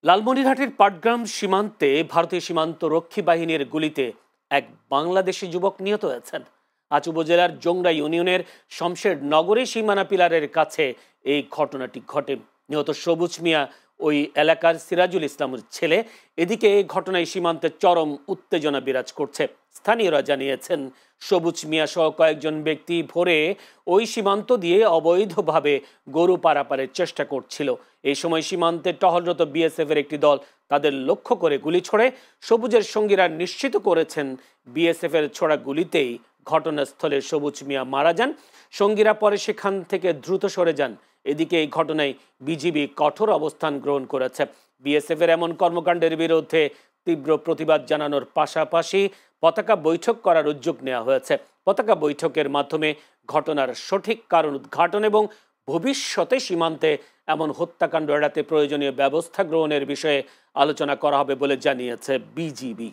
লালমনিরহাটের পাটগ্রাম সীমান্তে ভারতীয় সীমান্ত রক্ষী বাহিনীর গুলিতে এক বাংলাদেশি যুবক নিহত হয়েছেন। আজ উপজেলার জোংরা ইউনিয়নের শমশের নগরী সীমানা পিলারের কাছে এই ঘটনাটি ঘটে। নিহত সবুজ মিয়া ওই এলাকার সিরাজুল ইসলামের ছেলে। এদিকে এই ঘটনায় সীমান্তে চরম উত্তেজনা বিরাজ করছে। স্থানীয়রা জানিয়েছেন, সবুজ মিয়া সহ কয়েকজন ব্যক্তি ভোরে ওই সীমান্ত দিয়ে অবৈধভাবে গরু পারাপারের চেষ্টা করছিল। এই সময় সীমান্তে টহলরত বিএসএফ এর একটি দল তাদের লক্ষ্য করে গুলি ছোড়ে। সবুজের সঙ্গীরা নিশ্চিত করেছেন, বিএসএফ এর ছোড়া গুলিতেই ঘটনাস্থলে সবুজ মিয়া মারা যান। সঙ্গীরা পরে সেখান থেকে দ্রুত সরে যান। এদিকে এই ঘটনায় বিজিবি কঠোর অবস্থান গ্রহণ করেছে। বিএসএফ এর এমন কর্মকাণ্ডের বিরুদ্ধে তীব্র প্রতিবাদ জানানোর পাশাপাশি পতাকা বৈঠক করার উদ্যোগ নেওয়া হয়েছে। পতাকা বৈঠকের মাধ্যমে ঘটনার সঠিক কারণ উদ্ঘাটন এবং ভবিষ্যতে সীমান্তে এমন হত্যাকাণ্ড এড়াতে প্রয়োজনীয় ব্যবস্থা গ্রহণের বিষয়ে আলোচনা করা হবে বলে জানিয়েছে বিজিবি।